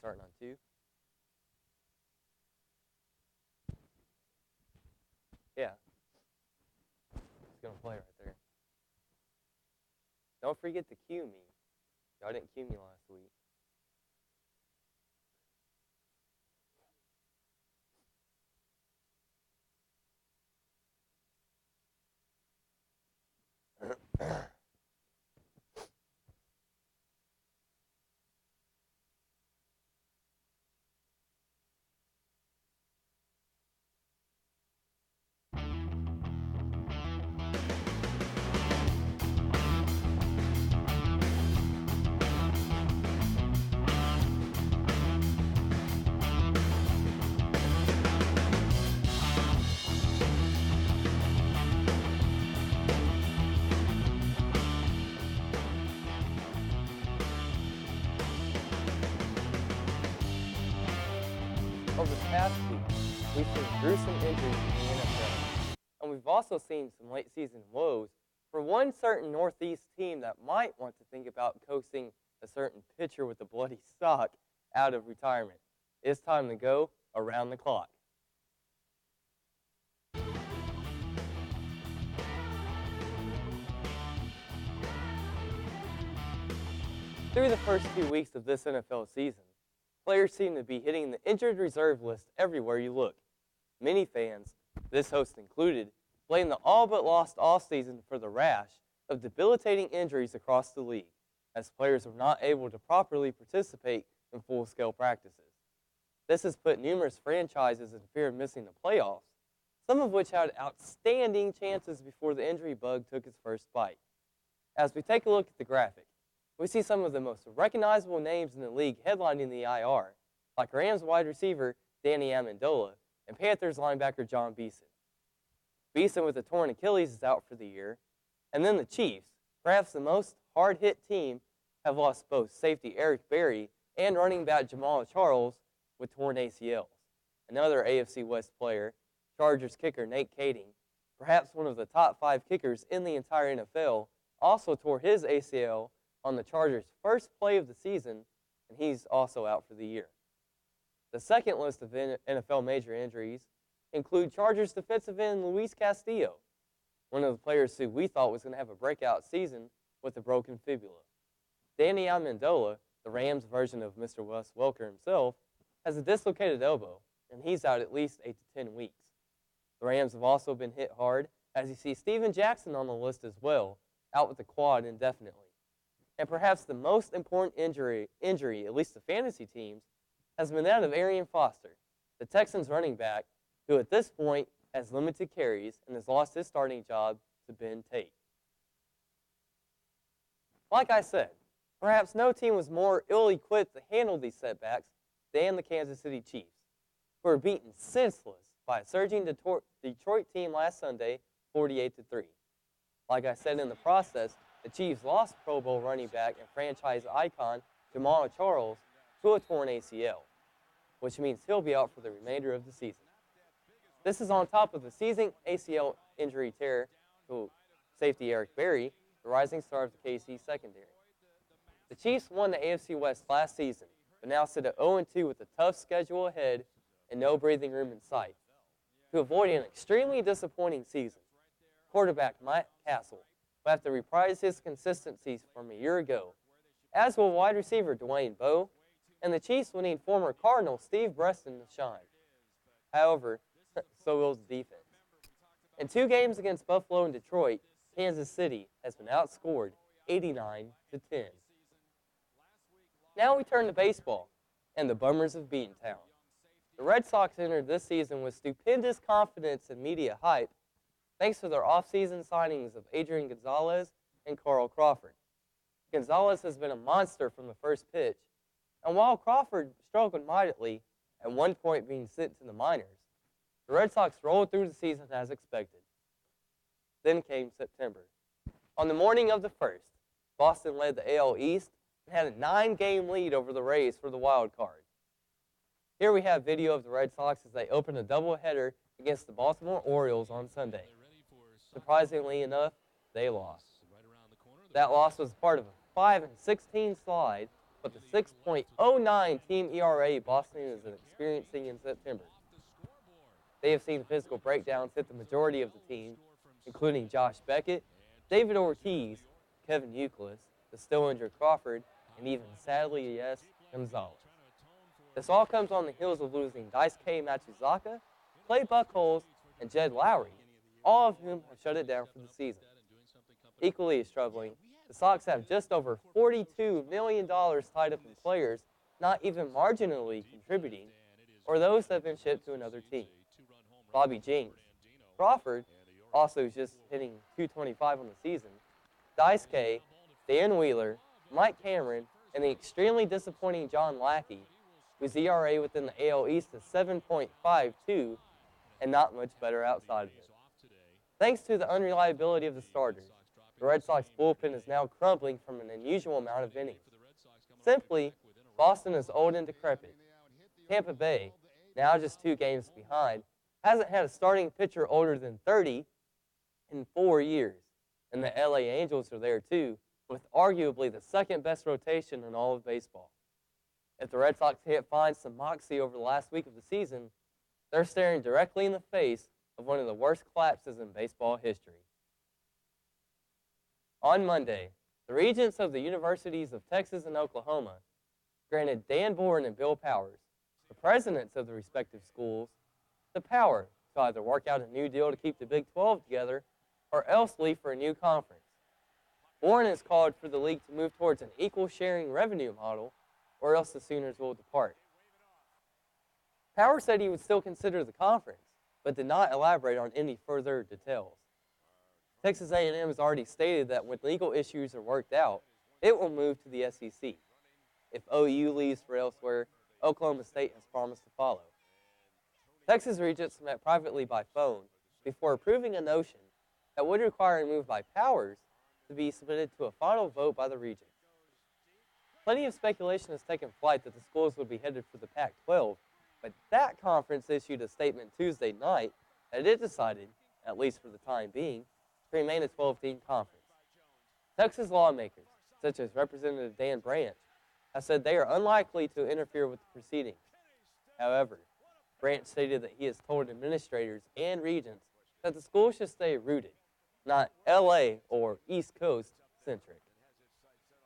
starting on 2. Yeah. It's going to play right there. Don't forget to cue me. Y'all didn't cue me last week. Over the past week, we've seen gruesome injuries in the NFL, and we've also seen some late season woes for one certain Northeast team that might want to think about coaxing a certain pitcher with a bloody sock out of retirement. It's time to go around the clock. Through the first 2 weeks of this NFL season, players seem to be hitting the injured reserve list everywhere you look. Many fans, this host included, blame the all but lost offseason for the rash of debilitating injuries across the league, as players were not able to properly participate in full-scale practices. This has put numerous franchises in fear of missing the playoffs, some of which had outstanding chances before the injury bug took its first bite. As we take a look at the graphic, we see some of the most recognizable names in the league headlining the IR, like Rams wide receiver Danny Amendola and Panthers linebacker John Beeson. Beeson with a torn Achilles is out for the year, and then the Chiefs, perhaps the most hard-hit team, have lost both safety Eric Berry and running back Jamal Charles with torn ACLs. Another AFC West player, Chargers kicker Nate Kading, perhaps one of the top 5 kickers in the entire NFL, also tore his ACL on the Chargers' first play of the season, and he's also out for the year. The second list of NFL major injuries include Chargers defensive end Luis Castillo, one of the players who we thought was going to have a breakout season with a broken fibula. Danny Amendola, the Rams version of Mr. Wes Welker himself, has a dislocated elbow, and he's out at least 8 to 10 weeks. The Rams have also been hit hard, as you see Steven Jackson on the list as well, out with the quad indefinitely. And perhaps the most important injury, at least to fantasy teams, has been that of Arian Foster, the Texans running back, who at this point has limited carries and has lost his starting job to Ben Tate. Like I said, perhaps no team was more ill-equipped to handle these setbacks than the Kansas City Chiefs, who were beaten senseless by a surging Detroit team last Sunday, 48-3. Like I said in the process, the Chiefs lost Pro Bowl running back and franchise icon Jamal Charles to a torn ACL, which means he'll be out for the remainder of the season. This is on top of the season ACL injury tear to safety Eric Berry, the rising star of the KC secondary. The Chiefs won the AFC West last season, but now sit at 0-2 with a tough schedule ahead and no breathing room in sight. To avoid an extremely disappointing season, quarterback Matt Castle will have to reprise his consistencies from a year ago, as will wide receiver Dwayne Bowe, and the Chiefs will need former Cardinal Steve Breston to shine. However, so will the defense. In 2 games against Buffalo and Detroit, Kansas City has been outscored 89-10. Now we turn to baseball and the Bummers of Beantown. The Red Sox entered this season with stupendous confidence and media hype, thanks to their offseason signings of Adrian Gonzalez and Carl Crawford. Gonzalez has been a monster from the first pitch, and while Crawford struggled mightily, at one point being sent to the minors, the Red Sox rolled through the season as expected. Then came September. On the morning of the 1st, Boston led the AL East and had a 9-game lead over the Rays for the wild card. Here we have video of the Red Sox as they opened a doubleheader against the Baltimore Orioles on Sunday. Surprisingly enough, they lost. That loss was part of a 5-16 slide, but the 6.09 team ERA Boston is experiencing in September. They have seen physical breakdowns hit the majority of the team, including Josh Beckett, David Ortiz, Kevin Youkilis, the still injured Crawford, and even, sadly, yes, Gonzalez. This all comes on the heels of losing Daisuke Matsuzaka, Clay Buchholz, and Jed Lowry, all of whom have shut it down for the season. Equally as troubling, the Sox have just over $42 million tied up in players not even marginally contributing, or those that have been shipped to another team. Bobby Jinks, Crawford, also just hitting .225 on the season, Daisuke, Dan Wheeler, Mike Cameron, and the extremely disappointing John Lackey, whose ERA within the AL East is 7.52 and not much better outside of it. Thanks to the unreliability of the starters, the Red Sox bullpen is now crumbling from an unusual amount of innings. Simply, Boston is old and decrepit. Tampa Bay, now just 2 games behind, hasn't had a starting pitcher older than 30 in 4 years. And the LA Angels are there too, with arguably the second best rotation in all of baseball. If the Red Sox can't find some moxie over the last week of the season, they're staring directly in the face of one of the worst collapses in baseball history. On Monday, the regents of the Universities of Texas and Oklahoma granted Dan Boren and Bill Powers, the presidents of the respective schools, the power to either work out a new deal to keep the Big 12 together or else leave for a new conference. Boren has called for the league to move towards an equal sharing revenue model or else the Sooners will depart. Powers said he would still consider the conference, but did not elaborate on any further details. Texas A&M has already stated that when legal issues are worked out, it will move to the SEC. If OU leaves for elsewhere, Oklahoma State has promised to follow. Texas regents met privately by phone before approving a notion that would require a move by Powers to be submitted to a final vote by the regents. Plenty of speculation has taken flight that the schools would be headed for the Pac-12, but that conference issued a statement Tuesday night that it decided, at least for the time being, to remain a 12-team conference. Texas lawmakers, such as Representative Dan Branch, have said they are unlikely to interfere with the proceedings. However, Branch stated that he has told administrators and regents that the school should stay rooted, not LA or East Coast centric.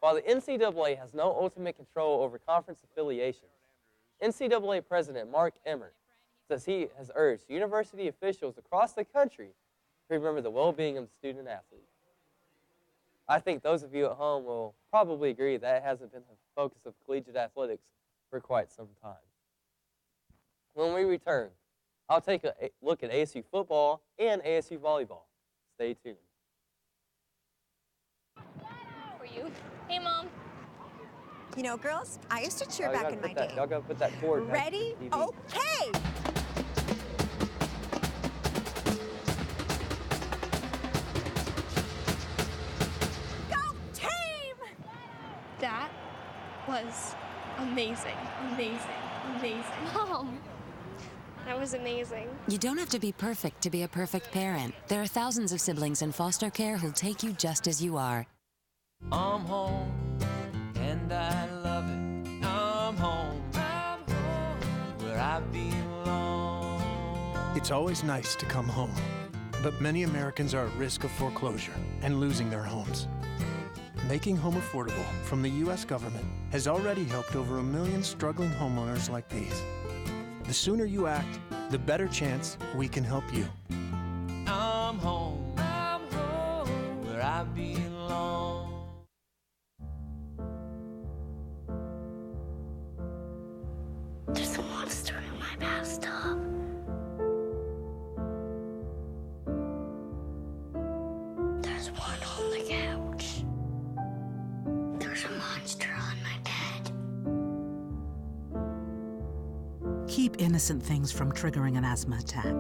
While the NCAA has no ultimate control over conference affiliations, NCAA President Mark Emmert says he has urged university officials across the country to remember the well-being of the student athlete. I think those of you at home will probably agree that it hasn't been the focus of collegiate athletics for quite some time. When we return, I'll take a look at ASU football and ASU volleyball. Stay tuned. For you. Hey, Mom. You know, girls, I used to cheer back in my day. Y'all gotta put that cord back. Ready? Okay. Go team! That was amazing. Mom, that was amazing. You don't have to be perfect to be a perfect parent. There are thousands of siblings in foster care who'll take you just as you are. I'm home, and I love it. I'm home, where I belong. It's always nice to come home, but many Americans are at risk of foreclosure and losing their homes. Making home affordable from the U.S. government has already helped over 1 million struggling homeowners like these. The sooner you act, the better chance we can help you. I'm home, where I belong. There's a monster in my bathtub. There's one on the couch. There's a monster on my bed. Keep innocent things from triggering an asthma attack.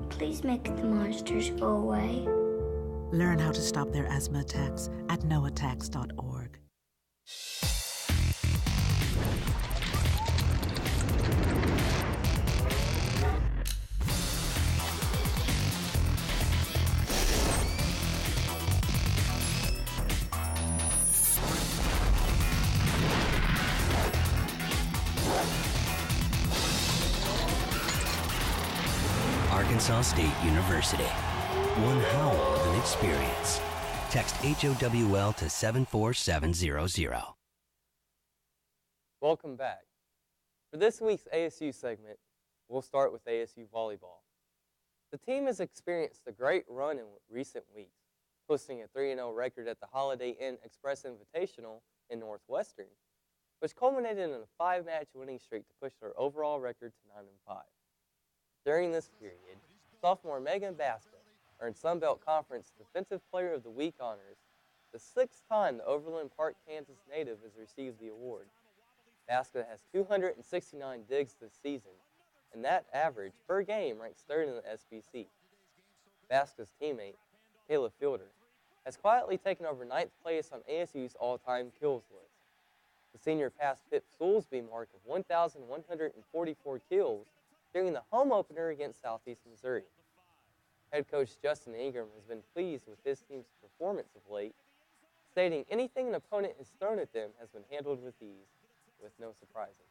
Please make the monsters go away. Learn how to stop their asthma attacks at noattacks.org. Arkansas State University. One howl of an experience. Text HOWL to 74700. Welcome back. For this week's ASU segment, we'll start with ASU volleyball. The team has experienced a great run in recent weeks, posting a 3-0 record at the Holiday Inn Express Invitational in Northwestern, which culminated in a 5-match winning streak to push their overall record to 9-5. During this period, sophomore Megan Baska earned Sunbelt Conference Defensive Player of the Week honors, the 6th time the Overland Park, Kansas native has received the award. Baska has 269 digs this season, and that average per game ranks 3rd in the SBC. Baska's teammate, Kayla Fielder, has quietly taken over 9th place on ASU's all-time kills list. The senior passed Pip Soulsby's mark of 1,144 kills during the home opener against Southeast Missouri. Head coach Justin Ingram has been pleased with his team's performance of late, stating anything an opponent has thrown at them has been handled with ease, with no surprises.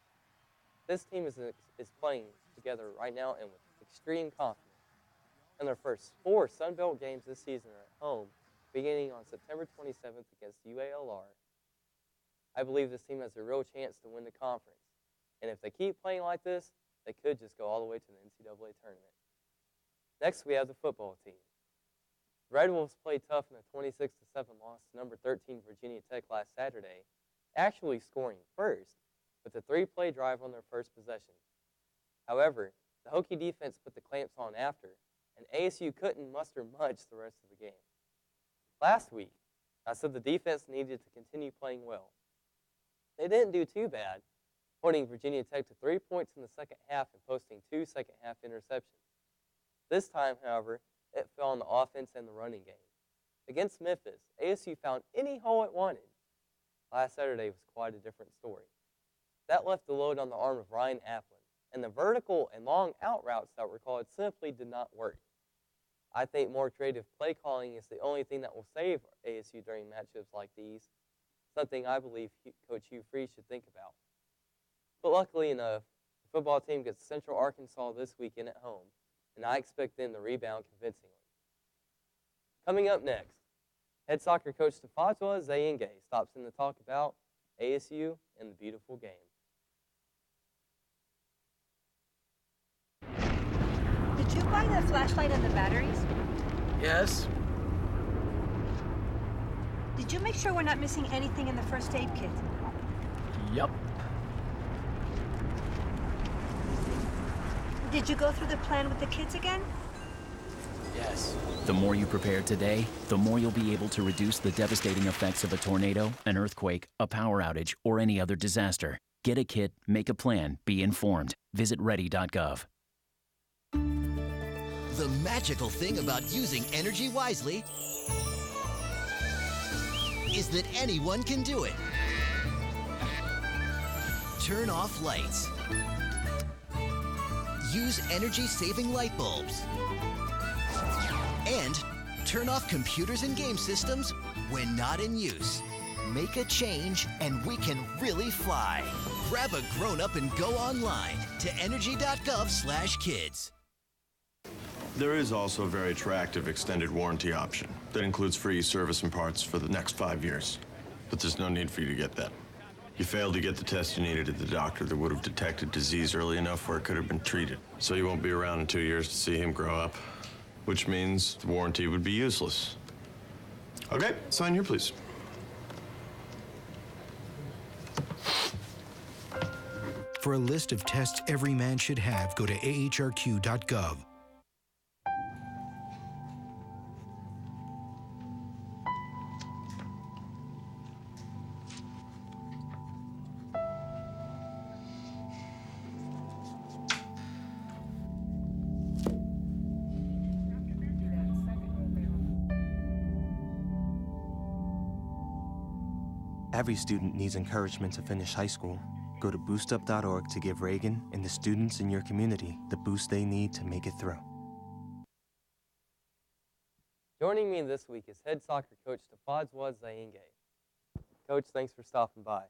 This team is playing together right now and with extreme confidence. And their first 4 Sunbelt games this season are at home, beginning on September 27th against UALR. I believe this team has a real chance to win the conference, and if they keep playing like this, they could just go all the way to the NCAA tournament. Next, we have the football team. The Red Wolves played tough in a 26-7 loss to number 13 Virginia Tech last Saturday, actually scoring first with a 3-play drive on their first possession. However, the Hokie defense put the clamps on after, and ASU couldn't muster much the rest of the game. Last week, I said the defense needed to continue playing well. They didn't do too bad, holding Virginia Tech to 3 points in the second half and posting 2 second-half interceptions. This time, however, it fell on the offense and the running game. Against Memphis, ASU found any hole it wanted. Last Saturday was quite a different story. That left the load on the arm of Ryan Applin, and the vertical and long out routes that were called simply did not work. I think more creative play calling is the only thing that will save ASU during matchups like these, something I believe Coach Hugh Freeze should think about. But luckily enough, the football team gets Central Arkansas this weekend at home, and I expect them to rebound convincingly. Coming up next, head soccer coach Tafadzwa Ziyenge stops in to talk about ASU and the beautiful game. Did you buy the flashlight and the batteries? Yes? Did you make sure we're not missing anything in the first aid kit? Yup. Did you go through the plan with the kids again? Yes. The more you prepare today, the more you'll be able to reduce the devastating effects of a tornado, an earthquake, a power outage, or any other disaster. Get a kit, make a plan, be informed. Visit ready.gov. The magical thing about using energy wisely is that anyone can do it. Turn off lights. Use energy-saving light bulbs. And turn off computers and game systems when not in use. Make a change and we can really fly. Grab a grown-up and go online to energy.gov/kids. There is also a very attractive extended warranty option that includes free service and parts for the next 5 years. But there's no need for you to get that. You failed to get the test you needed at the doctor that would have detected disease early enough where it could have been treated. So you won't be around in 2 years to see him grow up, which means the warranty would be useless. Okay, sign here, please. For a list of tests every man should have, go to ahrq.gov. Every student needs encouragement to finish high school. Go to boostup.org to give Reagan and the students in your community the boost they need to make it through. Joining me this week is head soccer coach Tafadzwa Ziyenge. Coach, thanks for stopping by.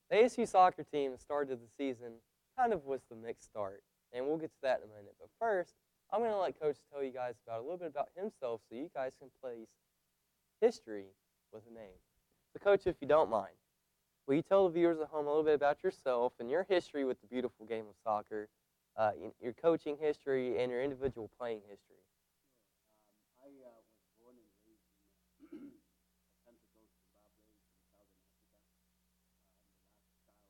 The ASU soccer team started the season kind of with a mixed start, and we'll get to that in a minute. But first, I'm going to let Coach tell you guys about a little bit about himself so you guys can place history with a name. So, Coach, if you don't mind, will you tell the viewers at home a little bit about yourself and your history with the beautiful game of soccer, your coaching history, and your individual playing history? I was born and raised in a country called Zimbabwe in southern Africa. I'm the last child,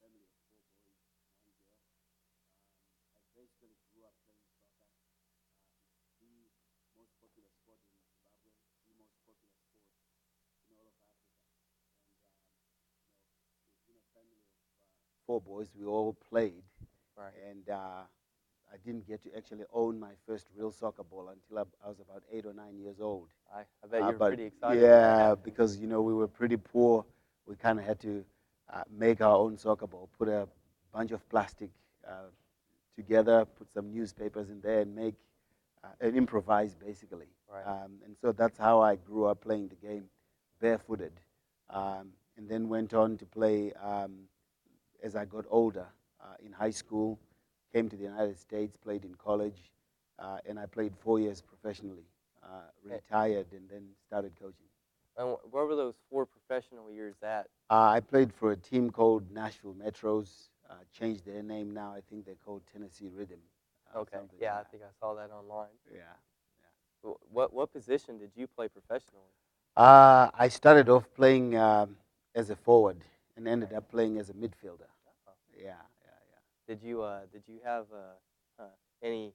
family of 4 boys, 1 girl. I basically grew up playing soccer. It's the most popular sport in Zimbabwe, the most popular sport in all of Africa. And within a family of 4 boys, we all played. Right. And I didn't get to actually own my first real soccer ball until I was about 8 or 9 years old. I bet you were pretty excited. Yeah, because we were pretty poor. We kind of had to make our own soccer ball, put a bunch of plastic together, put some newspapers in there, and make and improvise basically. Right. And so that's how I grew up playing the game, barefooted, and then went on to play as I got older in high school. Came to the United States, played in college, and I played 4 years professionally, retired, and then started coaching. And where were those 4 professional years at? I played for a team called Nashville Metros, changed their name now. I think they're called Tennessee Rhythm. Okay, yeah, I think I saw that online. Yeah. What position did you play professionally? I started off playing as a forward and ended up playing as a midfielder. Oh. Yeah. Did you have any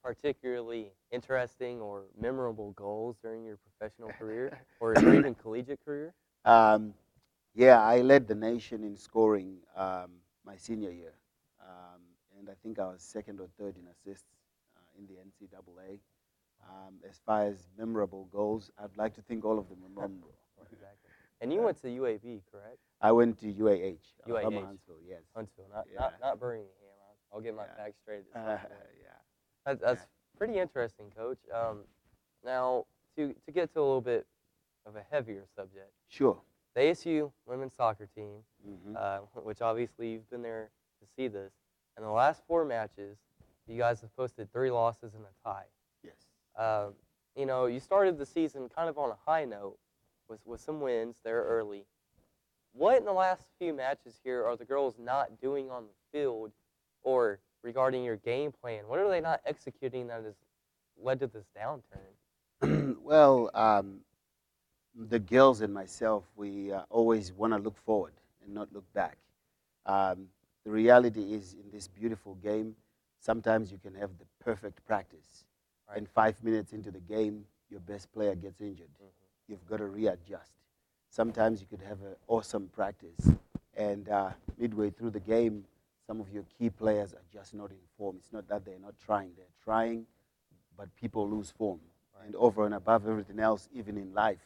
particularly interesting or memorable goals during your professional career or even collegiate career? Yeah, I led the nation in scoring my senior year, and I think I was 2nd or 3rd in assists in the NCAA. As far as memorable goals, I'd like to think all of them were memorable. Exactly. And you went to UAB, correct? I went to UAH. UAH. Huntsville, yes. Huntsville, Yeah. not Birmingham. I'll get my facts straight. Yeah. That's pretty interesting, Coach. Now, to get to a little bit of a heavier subject. Sure. The ASU women's soccer team, Mm-hmm. which obviously you've been there to see this, in the last 4 matches, you guys have posted 3 losses and a tie. Yes. You started the season kind of on a high note with some wins there early. What in the last few matches here are the girls not doing on the field or regarding your game plan? What are they not executing that has led to this downturn? Well, the girls and myself, we always want to look forward and not look back. The reality is, in this beautiful game, sometimes you can have the perfect practice. Right. And 5 minutes into the game, your best player gets injured. Mm-hmm. You've got to readjust. Sometimes you could have an awesome practice, and midway through the game, some of your key players are just not in form. It's not that they're not trying. They're trying, but people lose form. Right. And over and above everything else, even in life,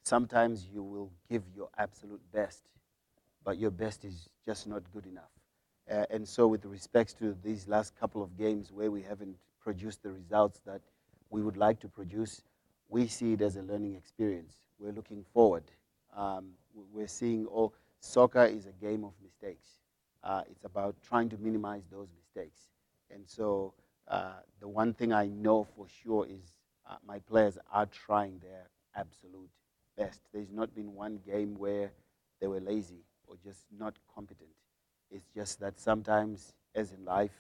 sometimes you will give your absolute best, but your best is just not good enough. And so with respect to these last couple of games where we haven't produced the results that we would like to produce, we see it as a learning experience. We're looking forward. We're seeing soccer is a game of mistakes. It's about trying to minimize those mistakes. And so the one thing I know for sure is my players are trying their absolute best. There's not been one game where they were lazy or just not competent. It's just that sometimes, as in life,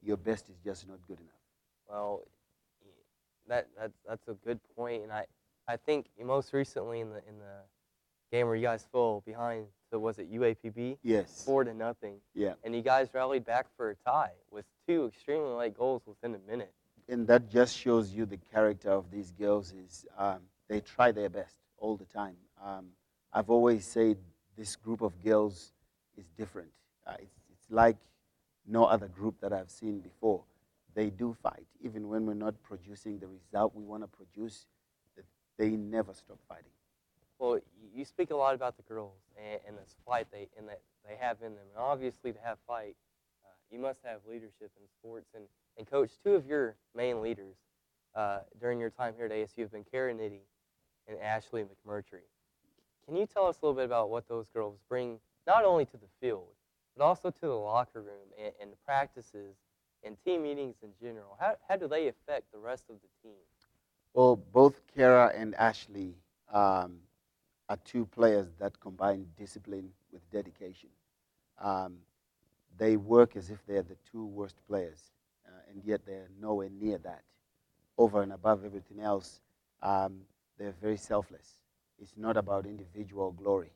your best is just not good enough. Well, that's a good point, and I think most recently in the game where you guys fell behind, so was it UAPB? Yes. 4-0. Yeah. And you guys rallied back for a tie with 2 extremely late goals within a minute. And that just shows you the character of these girls is they try their best all the time. I've always said this group of girls is different. It's like no other group that I've seen before. They do fight. Even when we're not producing the result we want to produce, they never stop fighting. Well, you speak a lot about the girls and this fight they have in them. And obviously, to have fight, you must have leadership in sports. And Coach, 2 of your main leaders during your time here at ASU have been Kara Nitty and Ashley McMurtry. Can you tell us a little bit about what those girls bring, not only to the field, but also to the locker room and the practices and team meetings in general? How do they affect the rest of the team? Well, both Kara and Ashley are two players that combine discipline with dedication. They work as if they're the two worst players, and yet they're nowhere near that. Over and above everything else, they're very selfless. It's not about individual glory.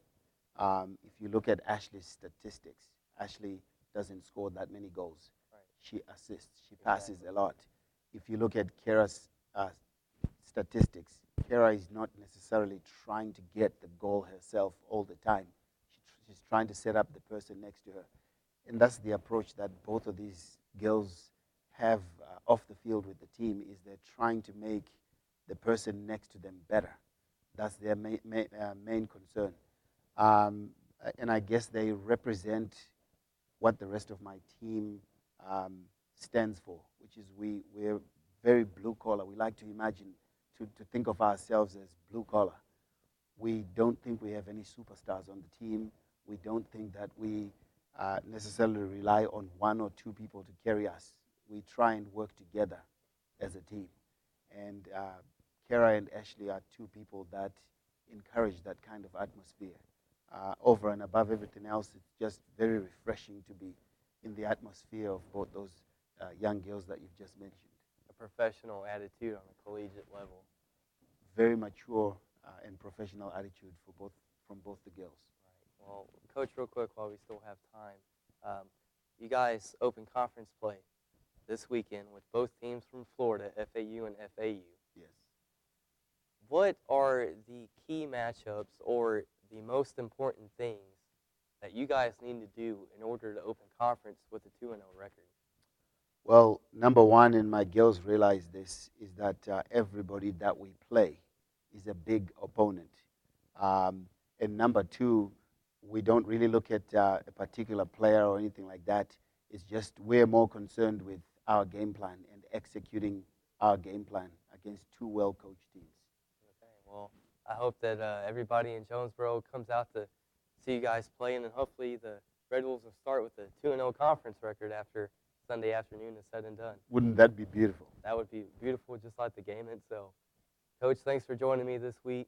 If you look at Ashley's statistics, Ashley doesn't score that many goals. Right. She assists. She passes a lot. If you look at Kara's statistics, Kara is not necessarily trying to get the goal herself all the time. She's trying to set up the person next to her. And that's the approach that both of these girls have off the field with the team, is they're trying to make the person next to them better. That's their main concern. And I guess they represent what the rest of my team stands for, which is we're very blue collar. We like to imagine, to think of ourselves as blue collar. We don't think we have any superstars on the team. We don't think that we necessarily rely on one or two people to carry us. We try and work together as a team. And Kara and Ashley are two people that encourage that kind of atmosphere. Over and above everything else, it's just very refreshing to be in the atmosphere of both those young girls that you've just mentioned. A professional attitude on a collegiate level. Very mature and professional attitude from both the girls. Right. Well, Coach, real quick while we still have time, you guys open conference play this weekend with both teams from Florida, FAU and FAU. Yes. What are the key matchups or the most important things that you guys need to do in order to open conference with a 2-0 record? Well, number one, and my girls realize this, is that everybody that we play is a big opponent. And number two, we don't really look at a particular player or anything like that. It's just we're more concerned with our game plan and executing our game plan against two well-coached teams. Okay, well, I hope that everybody in Jonesboro comes out to see you guys playing, and hopefully the Red Wolves will start with a 2-0 conference record after Sunday afternoon is said and done. Wouldn't that be beautiful? That would be beautiful, just like the game itself. Coach, thanks for joining me this week,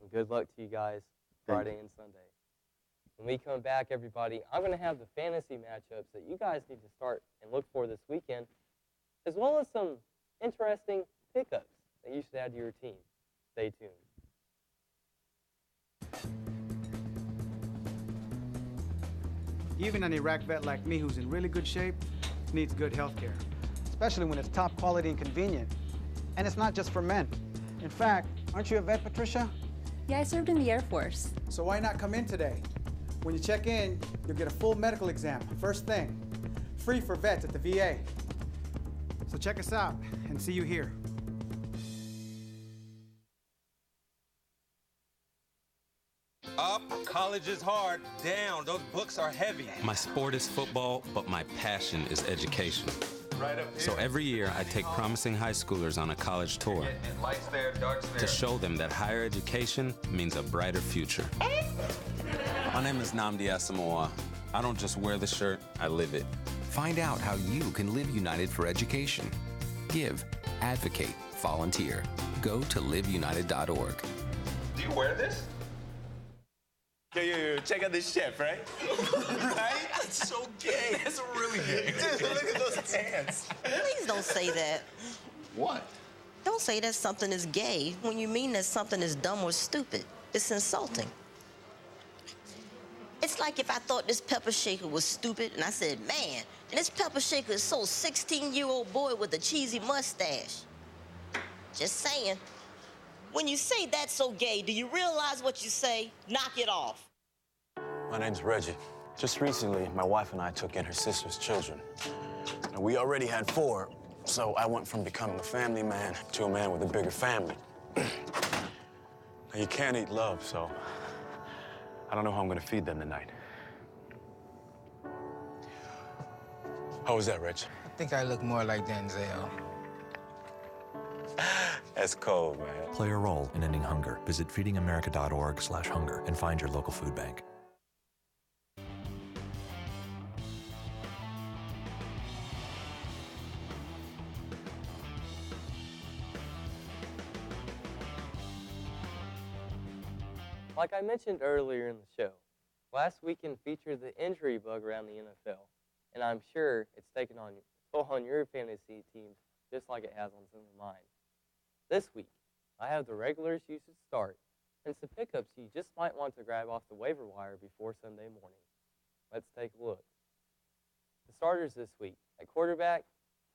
and good luck to you guys Friday and Sunday. When we come back, everybody, I'm going to have the fantasy matchups that you guys need to start and look for this weekend, as well as some interesting pickups that you should add to your team. Stay tuned. Even an Iraq vet like me who's in really good shape needs good health care. Especially when it's top quality and convenient. And it's not just for men. In fact, aren't you a vet, Patricia? Yeah, I served in the Air Force. So why not come in today? When you check in, you'll get a full medical exam, first thing. Free for vets at the VA. So check us out and see you here. Up, college is hard. Down, those books are heavy. My sport is football, but my passion is education. Right up here. So every year, I take promising high schoolers on a college tour Lights there, darks there. to show them that higher education means a brighter future. My name is Nnamdi Asamoah. I don't just wear the shirt, I live it. Find out how you can live united for education. Give, advocate, volunteer. Go to liveunited.org. Do you wear this? Yo, check out this chef, right? Right? That's so gay. That's really gay. Dude, look at those pants. Please don't say that. What? Don't say that something is gay when you mean that something is dumb or stupid. It's insulting. It's like if I thought this pepper shaker was stupid and I said, man, this pepper shaker is so 16-year-old boy with a cheesy mustache. Just saying. When you say that's so gay, do you realize what you say? Knock it off. My name's Reggie. Just recently, my wife and I took in her sister's children. Now, we already had 4, so I went from becoming a family man to a man with a bigger family. Now, you can't eat love, so I don't know how I'm gonna feed them tonight. How was that, Rich? I think I look more like Denzel. That's cold, man. Play a role in ending hunger. Visit feedingamerica.org/hunger and find your local food bank. Like I mentioned earlier in the show, last weekend featured the injury bug around the NFL, and I'm sure it's taken on toll on your fantasy teams just like it has on some of mine. This week, I have the regulars you should start and some pickups you just might want to grab off the waiver wire before Sunday morning. Let's take a look. The starters this week at quarterback,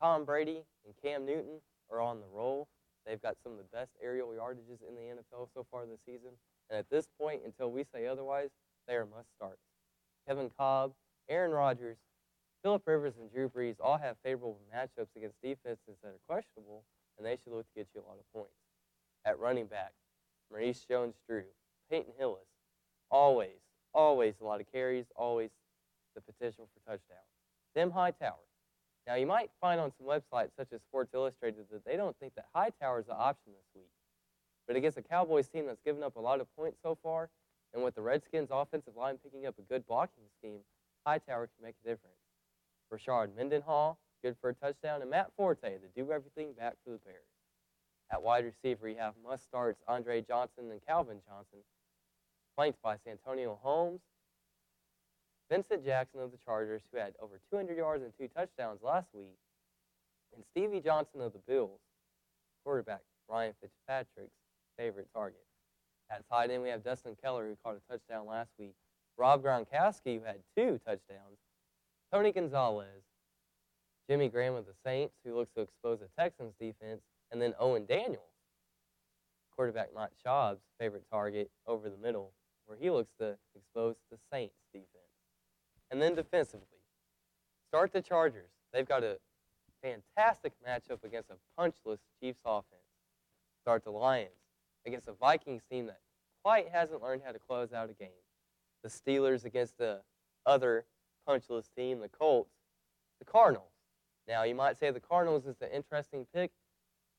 Tom Brady and Cam Newton are on the roll. They've got some of the best aerial yardages in the NFL so far this season, and at this point, until we say otherwise, they are must-starts. Kevin Cobb, Aaron Rodgers, Phillip Rivers, and Drew Brees all have favorable matchups against defenses that are questionable, and they should look to get you a lot of points. At running back, Maurice Jones-Drew, Peyton Hillis, always a lot of carries, always the potential for touchdowns. Tim Hightower. Now, you might find on some websites such as Sports Illustrated that they don't think that Hightower is an option this week. But against a Cowboys team that's given up a lot of points so far, and with the Redskins' offensive line picking up a good blocking scheme, Hightower can make a difference. Rashard Mendenhall, good for a touchdown, and Matt Forte, the do-everything back for the Bears. At wide receiver, you have must-starts Andre Johnson and Calvin Johnson, flanked by Santonio Holmes, Vincent Jackson of the Chargers, who had over 200 yards and 2 touchdowns last week, and Stevie Johnson of the Bills, quarterback Ryan Fitzpatrick's favorite target. At tight end, we have Dustin Keller, who caught a touchdown last week, Rob Gronkowski, who had 2 touchdowns, Tony Gonzalez, Jimmy Graham of the Saints, who looks to expose the Texans' defense, and then Owen Daniels, quarterback Mike Schaub's favorite target over the middle, where he looks to expose the Saints' defense. And then defensively, start the Chargers. They've got a fantastic matchup against a punchless Chiefs offense. Start the Lions against a Vikings team that quite hasn't learned how to close out a game. The Steelers against the other punchless team, the Colts. The Cardinals. Now, you might say the Cardinals is the interesting pick,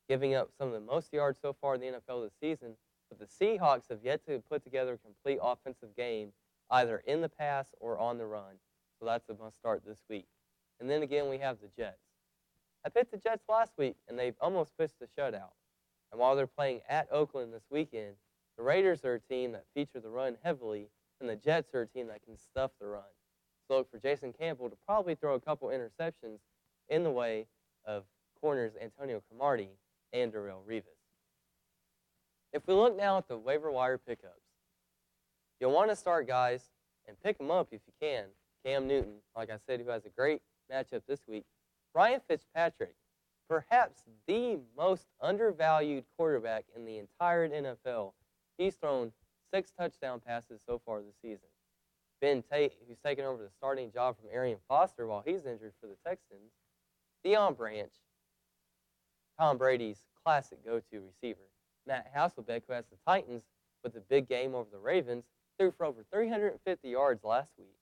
giving up some of the most yards so far in the NFL this season, but the Seahawks have yet to put together a complete offensive game, either in the pass or on the run. So that's a must-start this week. And then again, we have the Jets. I picked the Jets last week, and they've almost pitched a shutout. And while they're playing at Oakland this weekend, the Raiders are a team that feature the run heavily, and the Jets are a team that can stuff the run. So look for Jason Campbell to probably throw a couple interceptions in the way of corners Antonio Cromartie and Darrelle Revis. If we look now at the waiver wire pickups, you'll want to start guys and pick them up if you can. Cam Newton, like I said, who has a great matchup this week. Ryan Fitzpatrick, perhaps the most undervalued quarterback in the entire NFL. He's thrown 6 touchdown passes so far this season. Ben Tate, who's taken over the starting job from Arian Foster while he's injured for the Texans. Deion Branch, Tom Brady's classic go-to receiver. Matt Hasselbeck, who has the Titans with a big game over the Ravens, threw for over 350 yards last week.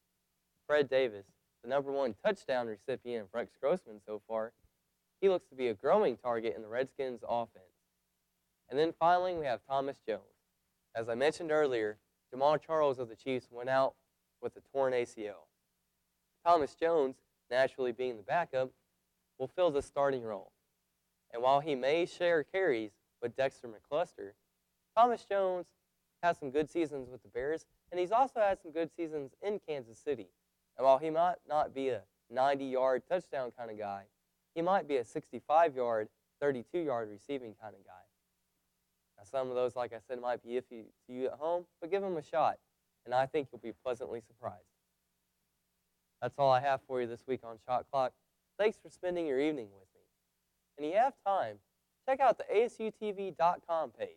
Fred Davis, the #1 touchdown recipient of Rex Grossman so far, he looks to be a growing target in the Redskins' offense. And then finally, we have Thomas Jones. As I mentioned earlier, Jamal Charles of the Chiefs went out with a torn ACL. Thomas Jones, naturally being the backup, will fill the starting role. And while he may share carries with Dexter McCluster, Thomas Jones has some good seasons with the Bears, and he's also had some good seasons in Kansas City. And while he might not be a 90-yard touchdown kind of guy, he might be a 65-yard, 32-yard receiving kind of guy. Now, some of those, like I said, might be iffy to you at home, but give him a shot, and I think you'll be pleasantly surprised. That's all I have for you this week on Shot Clock. Thanks for spending your evening with me. And if you have time, check out the ASUTV.com page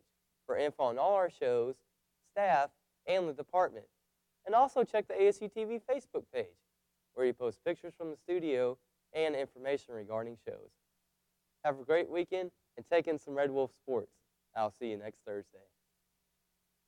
for info on all our shows, staff, and the department. And also check the ASUTV Facebook page, where you post pictures from the studio and information regarding shows. Have a great weekend and take in some Red Wolf sports. I'll see you next Thursday.